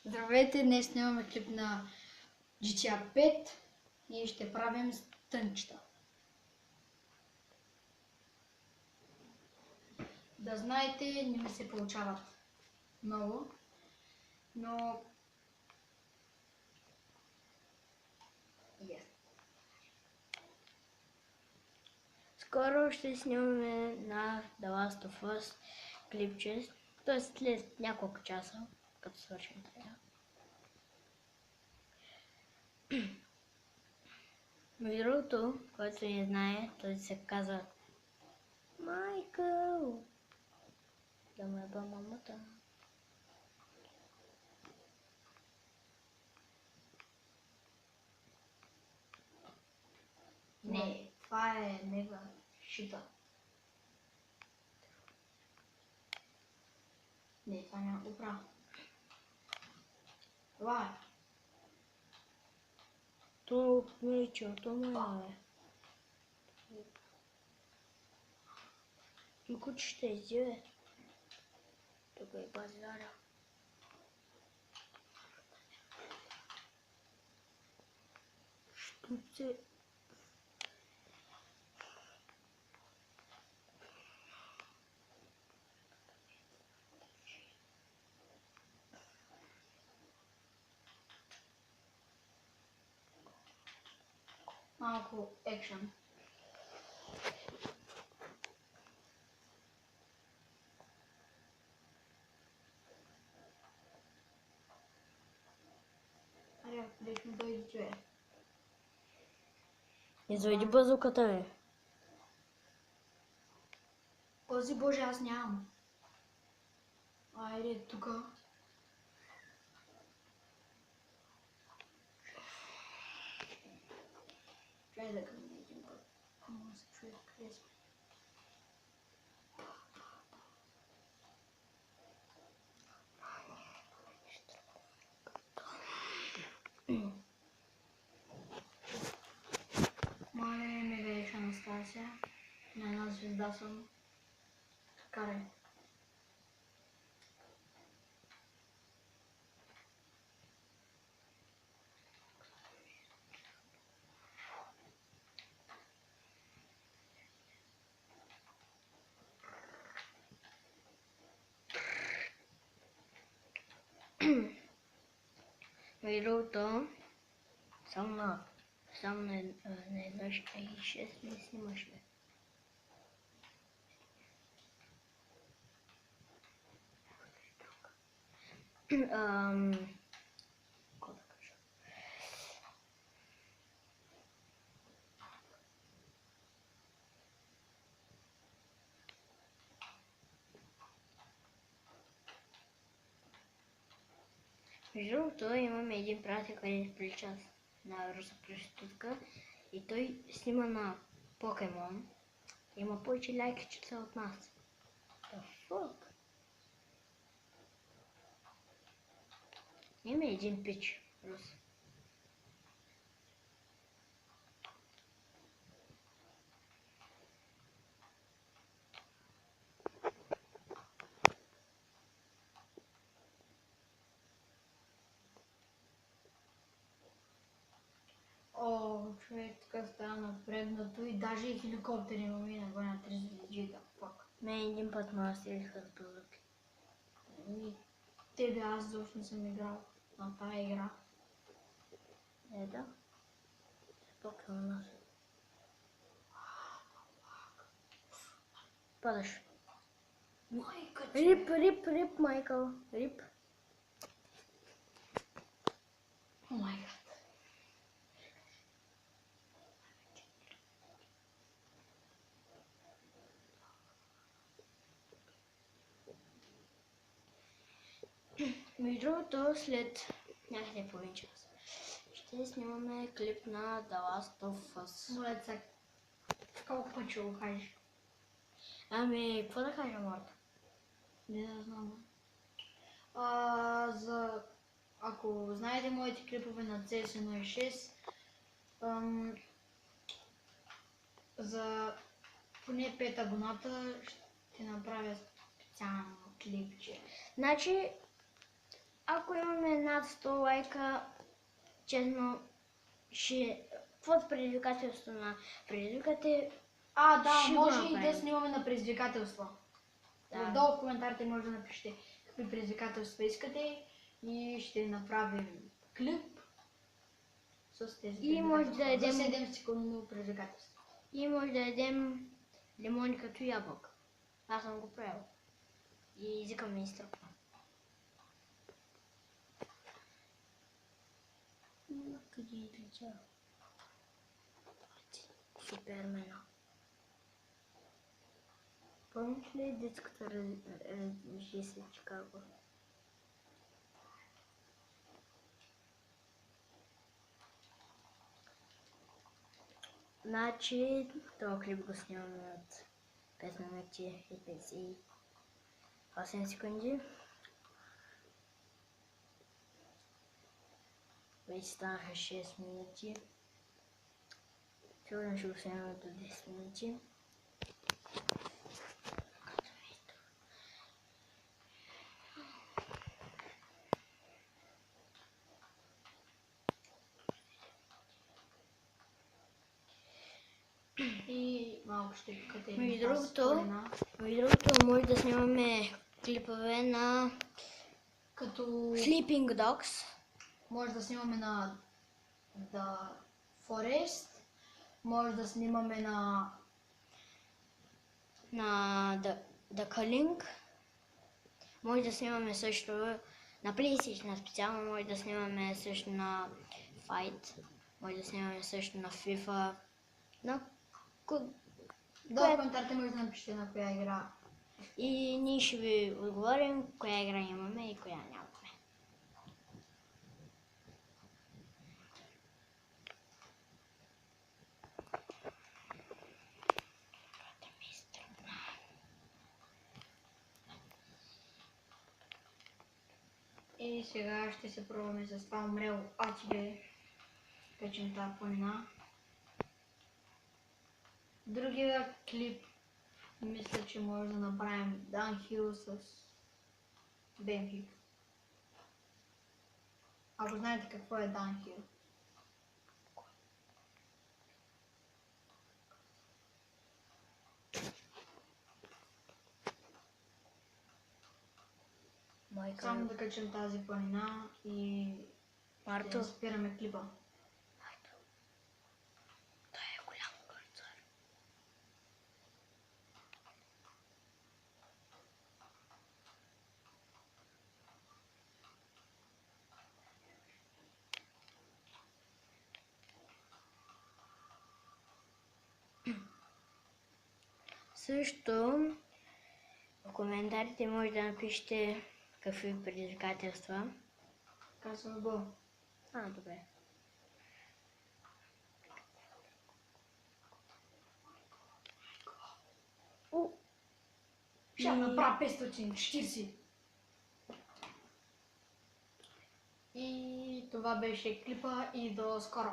Здравейте, днес снимаме клип на GTA 5 и ще правим стънчета. Да знаете, не ми се получават много, но Скоро ще снимаме на The Last of Us клипче, т.е. след няколко часа, като свършим това. Между другото, който не знае, той се казва Майкъл. Да ме еба мамата. не, това е нега шита. Не, това няма го правя. Това е. То мечо, то ме е. И кучета издиве. Тук е базара. Штуци. Малко екшън. Аре, деш ми дойде човек. Изведи базуката ми. Пази Боже, аз нямам. Айде, тука. Чай да към един път. Ама се чуя къде сме. Моля ми беше Анастасия. На една звезда съм. Карай. Между другото, само на една 6 не снимаш, бе. Какво да кажа? Между другото, имаме един приятел, където прилича на руса проститутка и той снима на Покемон. Има повече лайкчета от нас. The fuck? Има един пич рус. О, човек, така става напрегнато и даже и хеликоптери му мина го на 3 звезди. Фак. Мен един път ме настреляха с базуки. Тебе аз защо не съм играл на тая игра. Да. Покемон. Падаш. Майка Рип, Майкъл. Рип. О май гад. Между другото, след някъде половин час ще снимаме клип на The Last of Us. Моля се, колко път ще го кажеш? Ами, какво да кажа, Марта? Не да знам. Ако знаете моите клипове на CS1.6, за поне 5 абоната ще направя специално клипче. Значи, ако имаме една над 100 лайка, честно, ще... Каквото предизвикателство на предизвикате, Да, ще го може и да направим. снимаме на предизвикателства. Да. Долу в коментарите може да напишете какви предизвикателства искате и ще направим клип с тези И може да предизвикателства. За ядем- 7 секундно предизвикателство. И може да ядем лимони като ябълка. Аз съм го правил. И езика ми изтръпва. Къде излеча? Супермена. Помниш ли детската разреши се в Чикаго? Значи, този клип го снимаме от 5 минути и 58 секунди. Вече станаха 6 минути. Сигурно ще го снимаме до 10 минути. И малко ще катем. Между другото, може да снимаме клипове на Като Sleeping Dogs. може да снимаме на The Forest, може да снимаме на The Culling. Може да снимаме също на PlayStation специално, може да снимаме също на Fight, може да снимаме също на FIFA, Долу в коментарите може да напишете на коя игра. и ние ще ви отговорим коя игра имаме и коя нямаме. И сега ще се пробваме с това умрело АТБ. Качим тази планина. Другия клип мисля, че може да направим Downhill с Benfield. Ако знаете какво е Downhill. Само да качим тази планина и Марто, ще спираме клипа. той е голям карцар. Също в коментарите може да напишете какви предизвикателства. Казвам го. Добре. Ще направя 540. И това беше клипа и до скоро.